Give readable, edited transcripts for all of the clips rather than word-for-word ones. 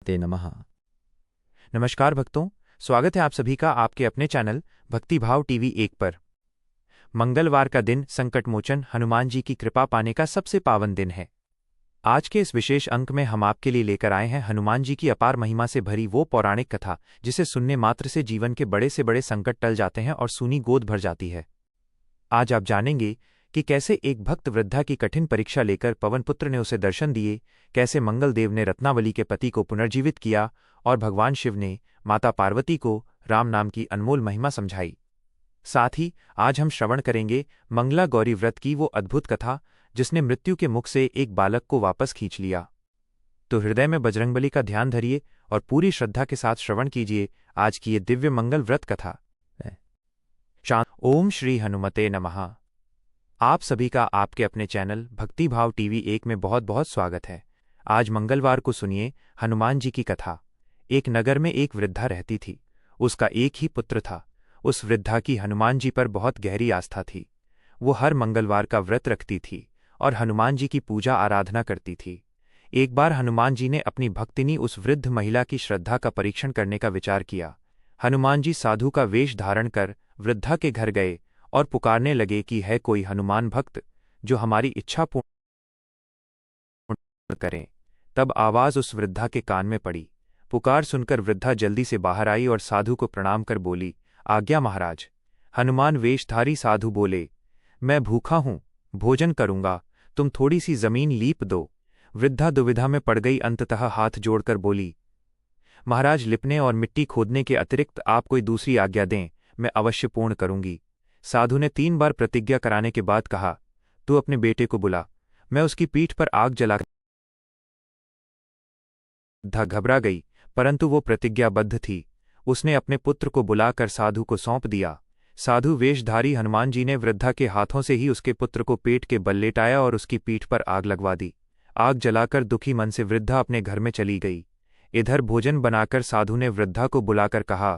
ते नमः। नमस्कार भक्तों, स्वागत है आप सभी का आपके अपने चैनल भक्ति भाव टीवी 1 पर। मंगलवार का दिन संकट मोचन हनुमान जी की कृपा पाने का सबसे पावन दिन है। आज के इस विशेष अंक में हम आपके लिए लेकर आए हैं हनुमान जी की अपार महिमा से भरी वो पौराणिक कथा जिसे सुनने मात्र से जीवन के बड़े से बड़े संकट टल जाते हैं और सूनी गोद भर जाती है। आज आप जानेंगे कि कैसे एक भक्त वृद्धा की कठिन परीक्षा लेकर पवन पुत्र ने उसे दर्शन दिए, कैसे मंगलदेव ने रत्नावली के पति को पुनर्जीवित किया और भगवान शिव ने माता पार्वती को राम नाम की अनमोल महिमा समझाई। साथ ही आज हम श्रवण करेंगे मंगला गौरी व्रत की वो अद्भुत कथा जिसने मृत्यु के मुख से एक बालक को वापस खींच लिया। तो हृदय में बजरंगबली का ध्यान धरिए और पूरी श्रद्धा के साथ श्रवण कीजिए आज की ये दिव्य मंगल व्रत कथा। ओम श्री हनुमते नमः। आप सभी का आपके अपने चैनल भक्ति भाव टीवी 1 में बहुत बहुत स्वागत है। आज मंगलवार को सुनिए हनुमान जी की कथा। एक नगर में एक वृद्धा रहती थी। उसका एक ही पुत्र था। उस वृद्धा की हनुमान जी पर बहुत गहरी आस्था थी। वो हर मंगलवार का व्रत रखती थी और हनुमान जी की पूजा आराधना करती थी। एक बार हनुमान जी ने अपनी भक्तिनी उस वृद्ध महिला की श्रद्धा का परीक्षण करने का विचार किया। हनुमान जी साधु का वेश धारण कर वृद्धा के घर गए और पुकारने लगे कि है कोई हनुमान भक्त जो हमारी इच्छा पूर्ण करे। तब आवाज उस वृद्धा के कान में पड़ी। पुकार सुनकर वृद्धा जल्दी से बाहर आई और साधु को प्रणाम कर बोली, आज्ञा महाराज। हनुमान वेशधारी साधु बोले, मैं भूखा हूं, भोजन करूंगा, तुम थोड़ी सी जमीन लीप दो। वृद्धा दुविधा में पड़ गई, अंततः हाथ जोड़कर बोली, महाराज लिपने और मिट्टी खोदने के अतिरिक्त आप कोई दूसरी आज्ञा दें, मैं अवश्य पूर्ण करूंगी। साधु ने 3 बार प्रतिज्ञा कराने के बाद कहा, तू अपने बेटे को बुला, मैं उसकी पीठ पर आग जलाकर। वृद्धा घबरा गई, परंतु वो प्रतिज्ञाबद्ध थी। उसने अपने पुत्र को बुलाकर साधु को सौंप दिया। साधु वेशधारी हनुमान जी ने वृद्धा के हाथों से ही उसके पुत्र को पेट के बल लेटाया और उसकी पीठ पर आग लगवा दी। आग जलाकर दुखी मन से वृद्धा अपने घर में चली गई। इधर भोजन बनाकर साधु ने वृद्धा को बुलाकर कहा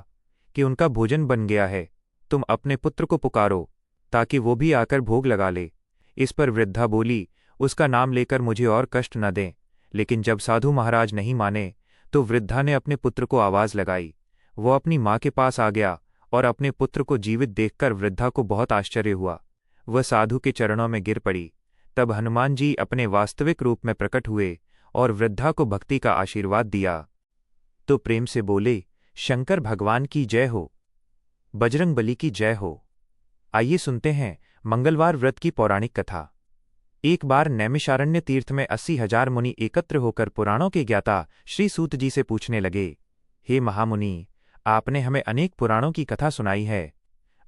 कि उनका भोजन बन गया है, तुम अपने पुत्र को पुकारो ताकि वो भी आकर भोग लगा ले। इस पर वृद्धा बोली, उसका नाम लेकर मुझे और कष्ट न दें। लेकिन जब साधु महाराज नहीं माने तो वृद्धा ने अपने पुत्र को आवाज लगाई। वो अपनी माँ के पास आ गया और अपने पुत्र को जीवित देखकर वृद्धा को बहुत आश्चर्य हुआ। वह साधु के चरणों में गिर पड़ी। तब हनुमान जी अपने वास्तविक रूप में प्रकट हुए और वृद्धा को भक्ति का आशीर्वाद दिया। तो प्रेम से बोले, शंकर भगवान की जय हो, बजरंगबली की जय हो। आइए सुनते हैं मंगलवार व्रत की पौराणिक कथा। एक बार नैमिषारण्य तीर्थ में 80,000 मुनि एकत्र होकर पुराणों के ज्ञाता श्री सूत जी से पूछने लगे, हे महामुनि, आपने हमें अनेक पुराणों की कथा सुनाई है।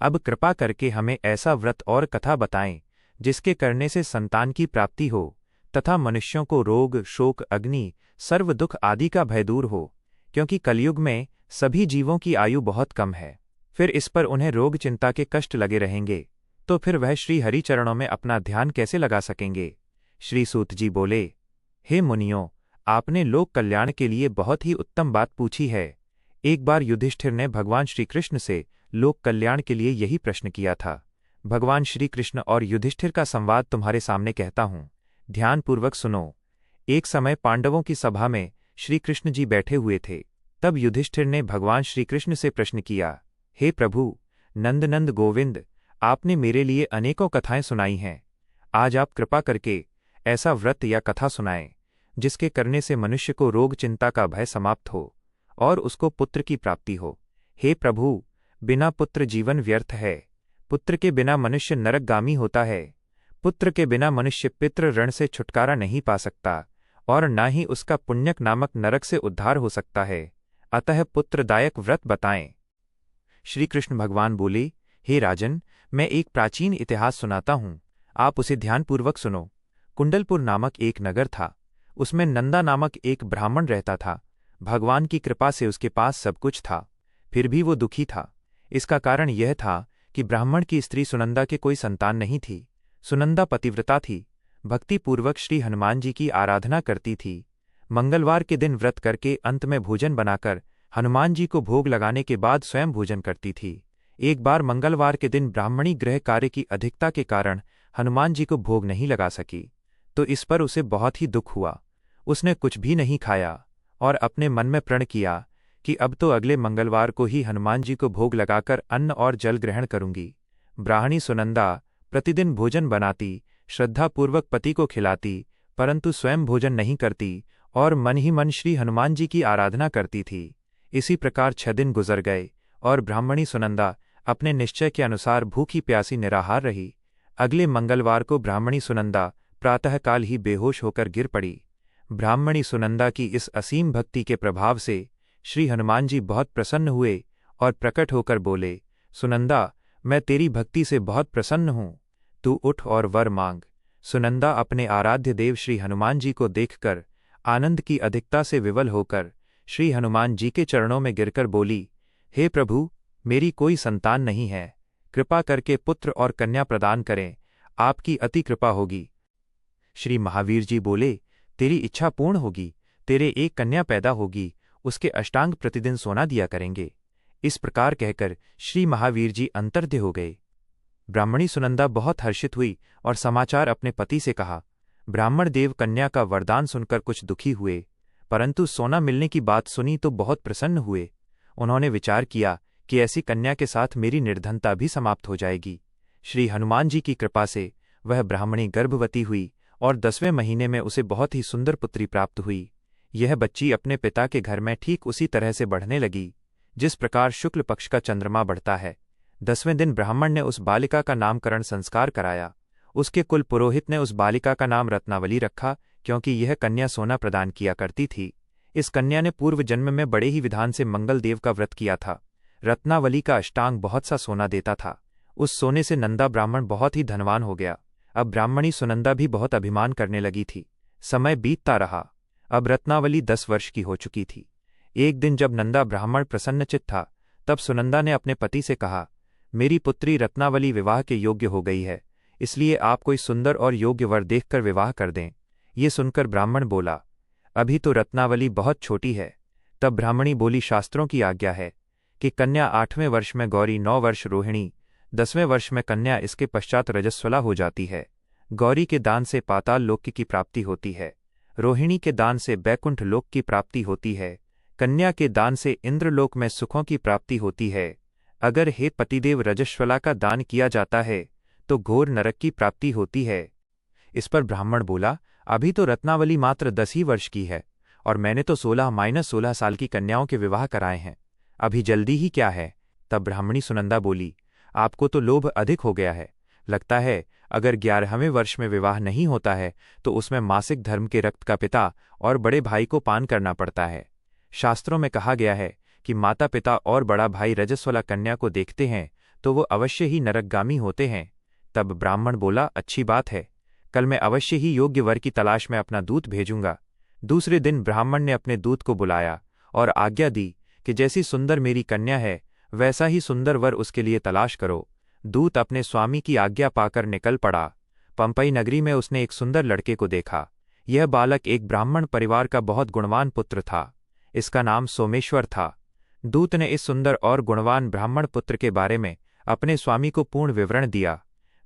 अब कृपा करके हमें ऐसा व्रत और कथा बताएं जिसके करने से संतान की प्राप्ति हो तथा मनुष्यों को रोग, शोक, अग्नि, सर्व दुख आदि का भय दूर हो, क्योंकि कलयुग में सभी जीवों की आयु बहुत कम है। फिर इस पर उन्हें रोग चिंता के कष्ट लगे रहेंगे, तो फिर वह श्री हरि चरणों में अपना ध्यान कैसे लगा सकेंगे। श्री सूत जी बोले, हे मुनियों, आपने लोक कल्याण के लिए बहुत ही उत्तम बात पूछी है। एक बार युधिष्ठिर ने भगवान श्री कृष्ण से लोक कल्याण के लिए यही प्रश्न किया था। भगवान श्री कृष्ण और युधिष्ठिर का संवाद तुम्हारे सामने कहता हूं, ध्यानपूर्वक सुनो। एक समय पांडवों की सभा में श्री कृष्ण जी बैठे हुए थे। तब युधिष्ठिर ने भगवान श्री कृष्ण से प्रश्न किया, हे प्रभु नंदनंद गोविंद, आपने मेरे लिए अनेकों कथाएं सुनाई हैं। आज आप कृपा करके ऐसा व्रत या कथा सुनाएं जिसके करने से मनुष्य को रोग चिंता का भय समाप्त हो और उसको पुत्र की प्राप्ति हो। हे प्रभु, बिना पुत्र जीवन व्यर्थ है। पुत्र के बिना मनुष्य नरकगामी होता है। पुत्र के बिना मनुष्य पितृ ऋण से छुटकारा नहीं पा सकता और न ही उसका पुण्यक नामक नरक से उद्धार हो सकता है। अतः पुत्रदायक व्रत बताएं। श्री कृष्ण भगवान बोले, हे राजन, मैं एक प्राचीन इतिहास सुनाता हूं, आप उसे ध्यानपूर्वक सुनो। कुंडलपुर नामक एक नगर था। उसमें नंदा नामक एक ब्राह्मण रहता था। भगवान की कृपा से उसके पास सब कुछ था, फिर भी वो दुखी था। इसका कारण यह था कि ब्राह्मण की स्त्री सुनंदा के कोई संतान नहीं थी। सुनंदा पतिव्रता थी, भक्तिपूर्वक श्री हनुमान जी की आराधना करती थी। मंगलवार के दिन व्रत करके अंत में भोजन बनाकर हनुमान जी को भोग लगाने के बाद स्वयं भोजन करती थी। एक बार मंगलवार के दिन ब्राह्मणी गृह कार्य की अधिकता के कारण हनुमान जी को भोग नहीं लगा सकी, तो इस पर उसे बहुत ही दुख हुआ। उसने कुछ भी नहीं खाया और अपने मन में प्रण किया कि अब तो अगले मंगलवार को ही हनुमान जी को भोग लगाकर अन्न और जल ग्रहण करूंगी। ब्राह्मणी सुनंदा प्रतिदिन भोजन बनाती, श्रद्धापूर्वक पति को खिलाती, परंतु स्वयं भोजन नहीं करती और मन ही मन श्री हनुमान जी की आराधना करती थी। इसी प्रकार 6 दिन गुजर गए और ब्राह्मणी सुनंदा अपने निश्चय के अनुसार भूखी प्यासी निराहार रही। अगले मंगलवार को ब्राह्मणी सुनंदा प्रातःकाल ही बेहोश होकर गिर पड़ी। ब्राह्मणी सुनंदा की इस असीम भक्ति के प्रभाव से श्री हनुमान जी बहुत प्रसन्न हुए और प्रकट होकर बोले, सुनंदा, मैं तेरी भक्ति से बहुत प्रसन्न हूँ, तू उठ और वर मांग। सुनंदा अपने आराध्य देव श्री हनुमान जी को देखकर आनंद की अधिकता से विवल होकर श्री हनुमान जी के चरणों में गिरकर बोली, हे प्रभु, मेरी कोई संतान नहीं है, कृपा करके पुत्र और कन्या प्रदान करें, आपकी अति कृपा होगी। श्री महावीर जी बोले, तेरी इच्छा पूर्ण होगी, तेरे एक कन्या पैदा होगी, उसके अष्टांग प्रतिदिन सोना दिया करेंगे। इस प्रकार कहकर श्री महावीर जी अंतर्ध्य हो गए। ब्राह्मणी सुनंदा बहुत हर्षित हुई और समाचार अपने पति से कहा। ब्राह्मण देव कन्या का वरदान सुनकर कुछ दुखी हुए, परंतु सोना मिलने की बात सुनी तो बहुत प्रसन्न हुए। उन्होंने विचार किया कि ऐसी कन्या के साथ मेरी निर्धनता भी समाप्त हो जाएगी। श्री हनुमान जी की कृपा से वह ब्राह्मणी गर्भवती हुई और 10वें महीने में उसे बहुत ही सुंदर पुत्री प्राप्त हुई। यह बच्ची अपने पिता के घर में ठीक उसी तरह से बढ़ने लगी जिस प्रकार शुक्ल पक्ष का चंद्रमा बढ़ता है। 10वें दिन ब्राह्मण ने उस बालिका का नामकरण संस्कार कराया। उसके कुल पुरोहित ने उस बालिका का नाम रत्नावली रखा, क्योंकि यह कन्या सोना प्रदान किया करती थी। इस कन्या ने पूर्व जन्म में बड़े ही विधान से मंगल देव का व्रत किया था। रत्नावली का अष्टांग बहुत सा सोना देता था। उस सोने से नंदा ब्राह्मण बहुत ही धनवान हो गया। अब ब्राह्मणी सुनंदा भी बहुत अभिमान करने लगी थी। समय बीतता रहा। अब रत्नावली 10 वर्ष की हो चुकी थी। एक दिन जब नंदा ब्राह्मण प्रसन्नचित था, तब सुनंदा ने अपने पति से कहा, मेरी पुत्री रत्नावली विवाह के योग्य हो गई है, इसलिए आप कोई सुंदर और योग्य वर देखकर विवाह कर दें। ये सुनकर ब्राह्मण बोला, अभी तो रत्नावली बहुत छोटी है। तब ब्राह्मणी बोली, शास्त्रों की आज्ञा है कि कन्या 8वें वर्ष में गौरी, 9 वर्ष रोहिणी, 10वें वर्ष में कन्या, इसके पश्चात रजस्वला हो जाती है। गौरी के दान से पाताल लोक की प्राप्ति होती है, रोहिणी के दान से बैकुंठ लोक की प्राप्ति होती है, कन्या के दान से इंद्रलोक में सुखों की प्राप्ति होती है। अगर हे पतिदेव रजस्वला का दान किया जाता है तो घोर नरक की प्राप्ति होती है। इस पर ब्राह्मण बोला, अभी तो रत्नावली मात्र 10 ही वर्ष की है और मैंने तो 16-16 साल की कन्याओं के विवाह कराए हैं, अभी जल्दी ही क्या है। तब ब्राह्मणी सुनंदा बोली, आपको तो लोभ अधिक हो गया है। लगता है अगर 11वें वर्ष में विवाह नहीं होता है तो उसमें मासिक धर्म के रक्त का पिता और बड़े भाई को पान करना पड़ता है। शास्त्रों में कहा गया है कि माता पिता और बड़ा भाई रजस्वला कन्या को देखते हैं तो वो अवश्य ही नरकगामी होते हैं। तब ब्राह्मण बोला, अच्छी बात है, कल मैं अवश्य ही योग्य वर की तलाश में अपना दूत भेजूंगा। दूसरे दिन ब्राह्मण ने अपने दूत को बुलाया और आज्ञा दी कि जैसी सुंदर मेरी कन्या है वैसा ही सुंदर वर उसके लिए तलाश करो। दूत अपने स्वामी की आज्ञा पाकर निकल पड़ा। पंपई नगरी में उसने एक सुंदर लड़के को देखा। यह बालक एक ब्राह्मण परिवार का बहुत गुणवान पुत्र था। इसका नाम सोमेश्वर था। दूत ने इस सुंदर और गुणवान ब्राह्मण पुत्र के बारे में अपने स्वामी को पूर्ण विवरण दिया।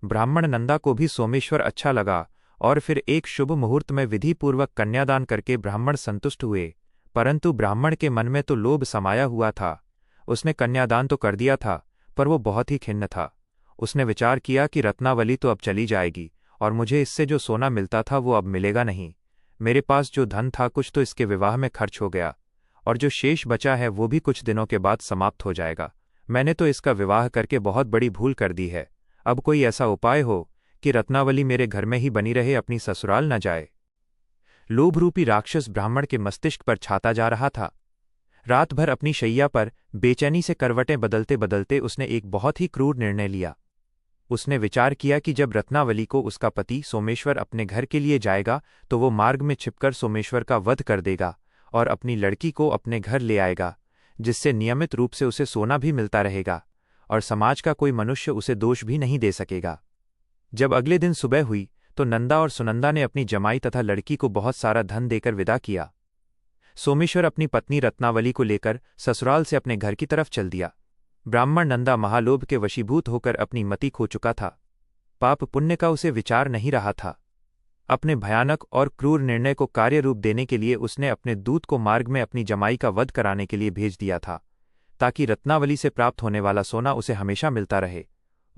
ब्राह्मण नंदा को भी सोमेश्वर अच्छा लगा और फिर एक शुभ मुहूर्त में विधिपूर्वक कन्यादान करके ब्राह्मण संतुष्ट हुए। परंतु ब्राह्मण के मन में तो लोभ समाया हुआ था। उसने कन्यादान तो कर दिया था, पर वो बहुत ही खिन्न था। उसने विचार किया कि रत्नावली तो अब चली जाएगी और मुझे इससे जो सोना मिलता था वो अब मिलेगा नहीं। मेरे पास जो धन था कुछ तो इसके विवाह में खर्च हो गया और जो शेष बचा है वो भी कुछ दिनों के बाद समाप्त हो जाएगा। मैंने तो इसका विवाह करके बहुत बड़ी भूल कर दी है। अब कोई ऐसा उपाय हो कि रत्नावली मेरे घर में ही बनी रहे, अपनी ससुराल न जाए। लोभरूपी राक्षस ब्राह्मण के मस्तिष्क पर छाता जा रहा था। रात भर अपनी शैया पर बेचैनी से करवटें बदलते बदलते उसने एक बहुत ही क्रूर निर्णय लिया। उसने विचार किया कि जब रत्नावली को उसका पति सोमेश्वर अपने घर के लिए जाएगा तो वो मार्ग में छिपकर सोमेश्वर का वध कर देगा और अपनी लड़की को अपने घर ले आएगा, जिससे नियमित रूप से उसे सोना भी मिलता रहेगा और समाज का कोई मनुष्य उसे दोष भी नहीं दे सकेगा। जब अगले दिन सुबह हुई तो नंदा और सुनंदा ने अपनी जमाई तथा लड़की को बहुत सारा धन देकर विदा किया। सोमेश्वर अपनी पत्नी रत्नावली को लेकर ससुराल से अपने घर की तरफ चल दिया। ब्राह्मण नंदा महालोभ के वशीभूत होकर अपनी मति खो चुका था। पाप पुण्य का उसे विचार नहीं रहा था। अपने भयानक और क्रूर निर्णय को कार्य रूप देने के लिए उसने अपने दूत को मार्ग में अपनी जमाई का वध कराने के लिए भेज दिया था, ताकि रत्नावली से प्राप्त होने वाला सोना उसे हमेशा मिलता रहे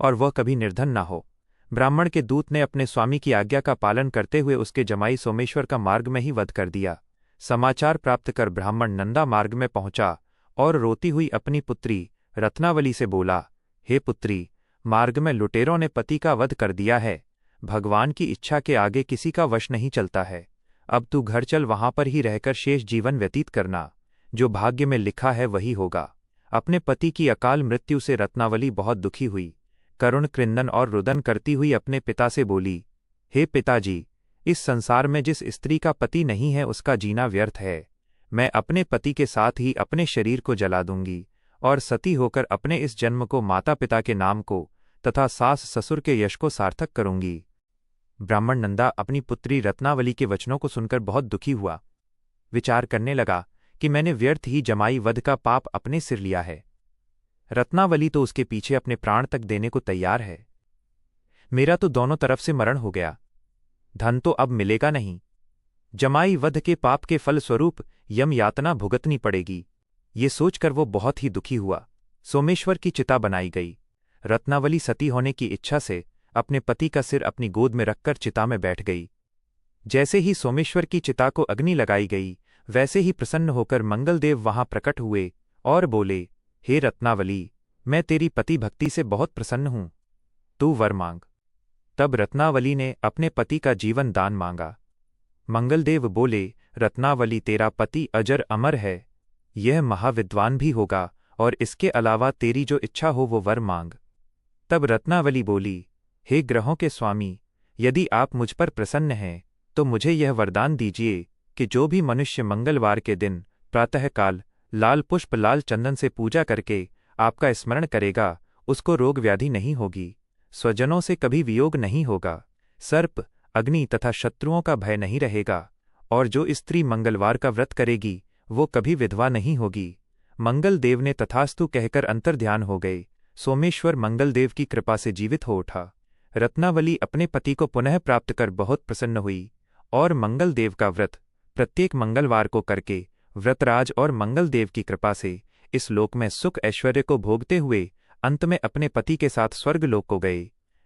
और वह कभी निर्धन न हो। ब्राह्मण के दूत ने अपने स्वामी की आज्ञा का पालन करते हुए उसके जमाई सोमेश्वर का मार्ग में ही वध कर दिया। समाचार प्राप्त कर ब्राह्मण नंदा मार्ग में पहुंचा और रोती हुई अपनी पुत्री रत्नावली से बोला, हे पुत्री, मार्ग में लुटेरों ने पति का वध कर दिया है। भगवान की इच्छा के आगे किसी का वश नहीं चलता है। अब तू घर चल, वहां पर ही रहकर शेष जीवन व्यतीत करना। जो भाग्य में लिखा है वही होगा। अपने पति की अकाल मृत्यु से रत्नावली बहुत दुखी हुई। करुण क्रंदन और रुदन करती हुई अपने पिता से बोली, हे पिताजी, इस संसार में जिस स्त्री का पति नहीं है उसका जीना व्यर्थ है। मैं अपने पति के साथ ही अपने शरीर को जला दूंगी और सती होकर अपने इस जन्म को माता पिता के नाम को तथा सास ससुर के यश को सार्थक करूंगी। ब्राह्मण नंदा अपनी पुत्री रत्नावली के वचनों को सुनकर बहुत दुखी हुआ। विचार करने लगा कि मैंने व्यर्थ ही जमाई वध का पाप अपने सिर लिया है। रत्नावली तो उसके पीछे अपने प्राण तक देने को तैयार है। मेरा तो दोनों तरफ से मरण हो गया, धन तो अब मिलेगा नहीं। जमाई वध के पाप के फल स्वरूप यम यातना भुगतनी पड़ेगी। ये सोचकर वो बहुत ही दुखी हुआ। सोमेश्वर की चिता बनाई गई। रत्नावली सती होने की इच्छा से अपने पति का सिर अपनी गोद में रखकर चिता में बैठ गई। जैसे ही सोमेश्वर की चिता को अग्नि लगाई गई, वैसे ही प्रसन्न होकर मंगलदेव वहां प्रकट हुए और बोले, हे रत्नावली, मैं तेरी पति भक्ति से बहुत प्रसन्न हूं, तू वर मांग। तब रत्नावली ने अपने पति का जीवन दान मांगा। मंगलदेव बोले, रत्नावली, तेरा पति अजर अमर है, यह महाविद्वान भी होगा और इसके अलावा तेरी जो इच्छा हो वो वर मांग। तब रत्नावली बोली, हे ग्रहों के स्वामी, यदि आप मुझ पर प्रसन्न हैं तो मुझे यह वरदान दीजिए कि जो भी मनुष्य मंगलवार के दिन प्रातःकाल लाल पुष्प लाल चंदन से पूजा करके आपका स्मरण करेगा, उसको रोग व्याधि नहीं होगी, स्वजनों से कभी वियोग नहीं होगा, सर्प अग्नि तथा शत्रुओं का भय नहीं रहेगा, और जो स्त्री मंगलवार का व्रत करेगी वो कभी विधवा नहीं होगी। मंगलदेव ने तथास्तु कहकर अंतर्ध्यान हो गए। सोमेश्वर मंगलदेव की कृपा से जीवित हो उठा। रत्नावली अपने पति को पुनः प्राप्त कर बहुत प्रसन्न हुई और मंगलदेव का व्रत प्रत्येक मंगलवार को करके व्रतराज और मंगलदेव की कृपा से इस लोक में सुख ऐश्वर्य को भोगते हुए अंत में अपने पति के साथ स्वर्गलोक को गए।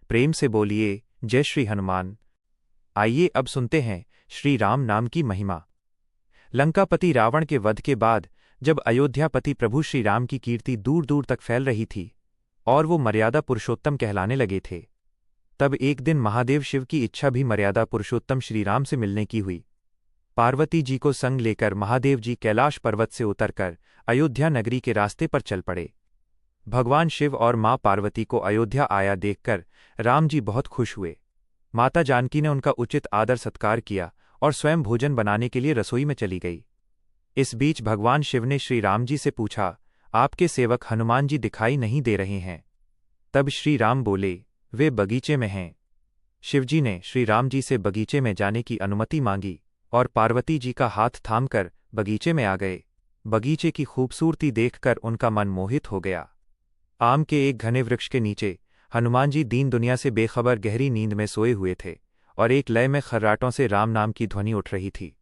प्रेम से बोलिए, जय श्री हनुमान। आइए अब सुनते हैं श्री राम नाम की महिमा। लंकापति रावण के वध के बाद जब अयोध्यापति प्रभु श्री राम की कीर्ति दूर दूर तक फैल रही थी और वो मर्यादा पुरुषोत्तम कहलाने लगे थे, तब एक दिन महादेव शिव की इच्छा भी मर्यादा पुरुषोत्तम श्रीराम से मिलने की हुई। पार्वती जी को संग लेकर महादेव जी कैलाश पर्वत से उतरकर अयोध्या नगरी के रास्ते पर चल पड़े। भगवान शिव और मां पार्वती को अयोध्या आया देखकर राम जी बहुत खुश हुए। माता जानकी ने उनका उचित आदर सत्कार किया और स्वयं भोजन बनाने के लिए रसोई में चली गई। इस बीच भगवान शिव ने श्री राम जी से पूछा, आपके सेवक हनुमान जी दिखाई नहीं दे रहे हैं। तब श्री राम बोले, वे बगीचे में हैं। शिवजी ने श्री राम जी से बगीचे में जाने की अनुमति मांगी और पार्वती जी का हाथ थामकर बगीचे में आ गए। बगीचे की खूबसूरती देखकर उनका मन मोहित हो गया। आम के एक घने वृक्ष के नीचे हनुमान जी दीन दुनिया से बेखबर गहरी नींद में सोए हुए थे और एक लय में खर्राटों से राम नाम की ध्वनि उठ रही थी।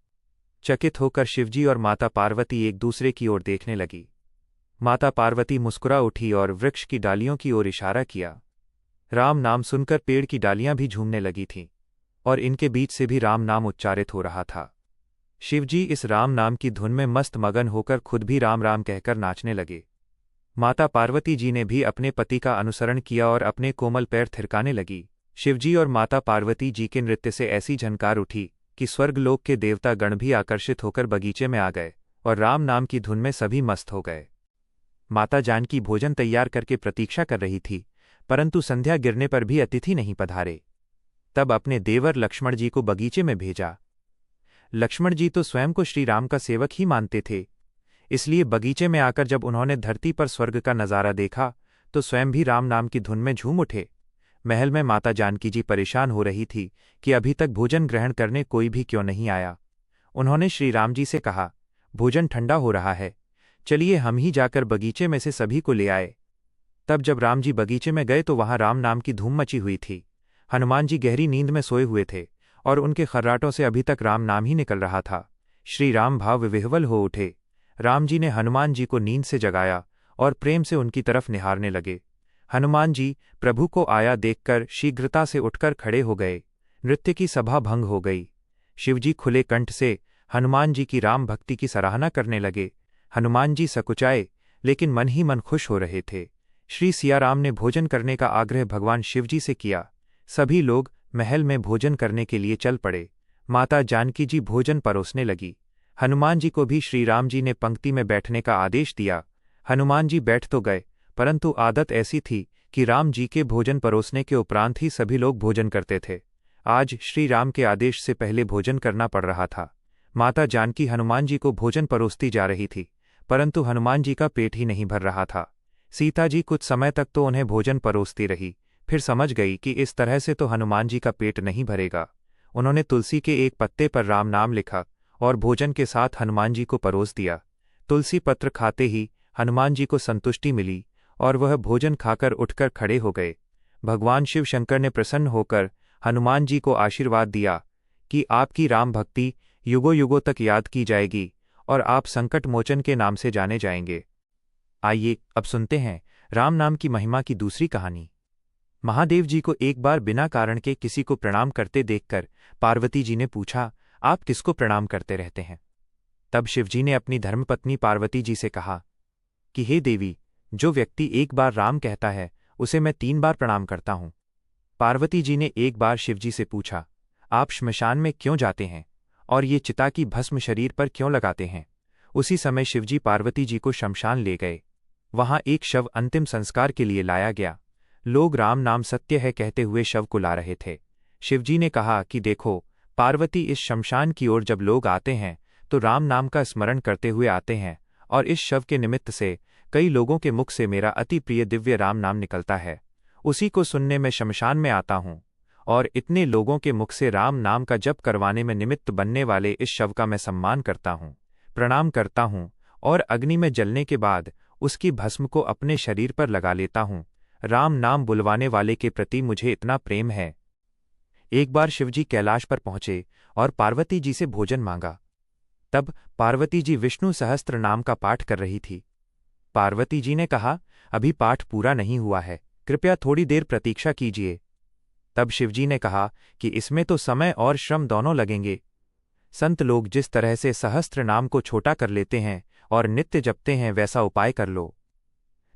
चकित होकर शिवजी और माता पार्वती एक दूसरे की ओर देखने लगी। माता पार्वती मुस्कुरा उठी और वृक्ष की डालियों की ओर इशारा किया। राम नाम सुनकर पेड़ की डालियां भी झूमने लगी थीं और इनके बीच से भी राम नाम उच्चारित हो रहा था। शिवजी इस राम नाम की धुन में मस्त मगन होकर खुद भी राम राम कहकर नाचने लगे। माता पार्वती जी ने भी अपने पति का अनुसरण किया और अपने कोमल पैर थिरकाने लगी। शिवजी और माता पार्वती जी के नृत्य से ऐसी झनकार उठी कि स्वर्गलोक के देवता गण भी आकर्षित होकर बगीचे में आ गए और राम नाम की धुन में सभी मस्त हो गए। माता जानकी भोजन तैयार करके प्रतीक्षा कर रही थी, परंतु संध्या गिरने पर भी अतिथि नहीं पधारे। तब अपने देवर लक्ष्मण जी को बगीचे में भेजा। लक्ष्मण जी तो स्वयं को श्री राम का सेवक ही मानते थे, इसलिए बगीचे में आकर जब उन्होंने धरती पर स्वर्ग का नजारा देखा तो स्वयं भी राम नाम की धुन में झूम उठे। महल में माता जानकी जी परेशान हो रही थी कि अभी तक भोजन ग्रहण करने कोई भी क्यों नहीं आया। उन्होंने श्री राम जी से कहा, भोजन ठंडा हो रहा है, चलिए हम ही जाकर बगीचे में से सभी को ले आए। तब जब राम जी बगीचे में गए तो वहां राम नाम की धूम मची हुई थी। हनुमान जी गहरी नींद में सोए हुए थे और उनके खर्राटों से अभी तक राम नाम ही निकल रहा था। श्री राम भाव विह्वल हो उठे। राम जी ने हनुमान जी को नींद से जगाया और प्रेम से उनकी तरफ निहारने लगे। हनुमान जी प्रभु को आया देखकर शीघ्रता से उठकर खड़े हो गए। नृत्य की सभा भंग हो गई। शिवजी खुले कंठ से हनुमान जी की राम भक्ति की सराहना करने लगे। हनुमान जी सकुचाए, लेकिन मन ही मन खुश हो रहे थे। श्री सियाराम ने भोजन करने का आग्रह भगवान शिवजी से किया। सभी लोग महल में भोजन करने के लिए चल पड़े। माता जानकी जी भोजन परोसने लगी। हनुमान जी को भी श्री राम जी ने पंक्ति में बैठने का आदेश दिया। हनुमान जी बैठ तो गए, परंतु आदत ऐसी थी कि राम जी के भोजन परोसने के उपरांत ही सभी लोग भोजन करते थे। आज श्री राम के आदेश से पहले भोजन करना पड़ रहा था। माता जानकी हनुमान जी को भोजन परोसती जा रही थी, परंतु हनुमान जी का पेट ही नहीं भर रहा था। सीता जी कुछ समय तक तो उन्हें भोजन परोसती रही, फिर समझ गई कि इस तरह से तो हनुमान जी का पेट नहीं भरेगा। उन्होंने तुलसी के एक पत्ते पर राम नाम लिखा और भोजन के साथ हनुमान जी को परोस दिया। तुलसी पत्र खाते ही हनुमान जी को संतुष्टि मिली और वह भोजन खाकर उठकर खड़े हो गए। भगवान शिव शंकर ने प्रसन्न होकर हनुमान जी को आशीर्वाद दिया कि आपकी राम भक्ति युगों युगों तक याद की जाएगी और आप संकट मोचन के नाम से जाने जाएंगे। आइए अब सुनते हैं राम नाम की महिमा की दूसरी कहानी। महादेव जी को एक बार बिना कारण के किसी को प्रणाम करते देखकर पार्वती जी ने पूछा, आप किसको प्रणाम करते रहते हैं? तब शिवजी ने अपनी धर्मपत्नी पार्वती जी से कहा कि हे देवी, जो व्यक्ति एक बार राम कहता है उसे मैं 3 बार प्रणाम करता हूं। पार्वती जी ने एक बार शिवजी से पूछा, आप श्मशान में क्यों जाते हैं और ये चिता की भस्म शरीर पर क्यों लगाते हैं? उसी समय शिवजी पार्वती जी को शमशान ले गए। वहां एक शव अंतिम संस्कार के लिए लाया गया। लोग राम नाम सत्य है कहते हुए शव को ला रहे थे। शिवजी ने कहा कि देखो पार्वती, इस शमशान की ओर जब लोग आते हैं तो राम नाम का स्मरण करते हुए आते हैं, और इस शव के निमित्त से कई लोगों के मुख से मेरा अति प्रिय दिव्य राम नाम निकलता है। उसी को सुनने में शमशान में आता हूं, और इतने लोगों के मुख से राम नाम का जप करवाने में निमित्त बनने वाले इस शव का मैं सम्मान करता हूं, प्रणाम करता हूं, और अग्नि में जलने के बाद उसकी भस्म को अपने शरीर पर लगा लेता हूं। राम नाम बुलवाने वाले के प्रति मुझे इतना प्रेम है। एक बार शिवजी कैलाश पर पहुंचे और पार्वती जी से भोजन मांगा। तब पार्वती जी विष्णु सहस्त्र नाम का पाठ कर रही थी। पार्वती जी ने कहा, अभी पाठ पूरा नहीं हुआ है, कृपया थोड़ी देर प्रतीक्षा कीजिए। तब शिवजी ने कहा कि इसमें तो समय और श्रम दोनों लगेंगे। संत लोग जिस तरह से सहस्त्र नाम को छोटा कर लेते हैं और नित्य जपते हैं, वैसा उपाय कर लो।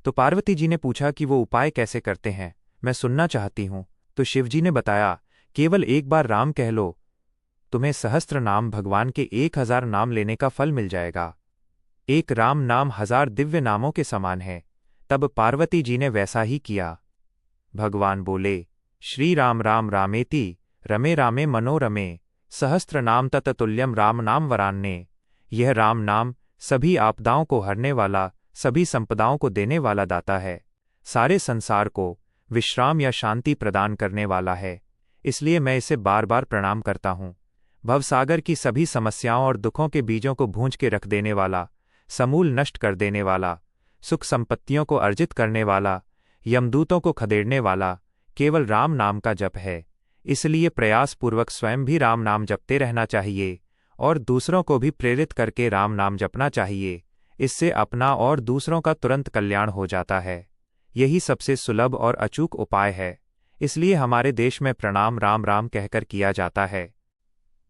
तो पार्वती जी ने पूछा कि वो उपाय कैसे करते हैं, मैं सुनना चाहती हूं। तो शिवजी ने बताया, केवल एक बार राम कह लो, तुम्हें सहस्त्र नाम भगवान के 1000 नाम लेने का फल मिल जाएगा। एक राम नाम 1000 दिव्य नामों के समान है। तब पार्वती जी ने वैसा ही किया। भगवान बोले, श्री राम राम रामेति रमे रामे मनोरमे, सहस्त्र नाम तत्तुल्यम राम नाम वरान्ने। यह राम नाम सभी आपदाओं को हरने वाला, सभी संपदाओं को देने वाला दाता है, सारे संसार को विश्राम या शांति प्रदान करने वाला है, इसलिए मैं इसे बार बार प्रणाम करता हूँ। भवसागर की सभी समस्याओं और दुखों के बीजों को भूंज के रख देने वाला, समूल नष्ट कर देने वाला, सुख संपत्तियों को अर्जित करने वाला, यमदूतों को खदेड़ने वाला केवल राम नाम का जप है। इसलिए प्रयासपूर्वक स्वयं भी राम नाम जपते रहना चाहिए और दूसरों को भी प्रेरित करके राम नाम जपना चाहिए। इससे अपना और दूसरों का तुरंत कल्याण हो जाता है। यही सबसे सुलभ और अचूक उपाय है, इसलिए हमारे देश में प्रणाम राम राम कहकर किया जाता है।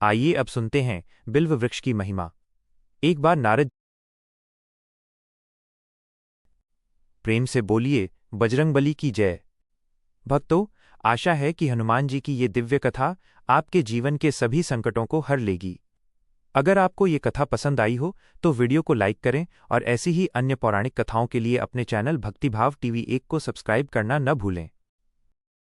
आइए अब सुनते हैं बिल्व वृक्ष की महिमा। एक बार नारद, प्रेम से बोलिए बजरंगबली की जय। भक्तों, आशा है कि हनुमान जी की ये दिव्य कथा आपके जीवन के सभी संकटों को हर लेगी। अगर आपको ये कथा पसंद आई हो तो वीडियो को लाइक करें और ऐसी ही अन्य पौराणिक कथाओं के लिए अपने चैनल भक्तिभाव टीवी 1 को सब्सक्राइब करना न भूलें।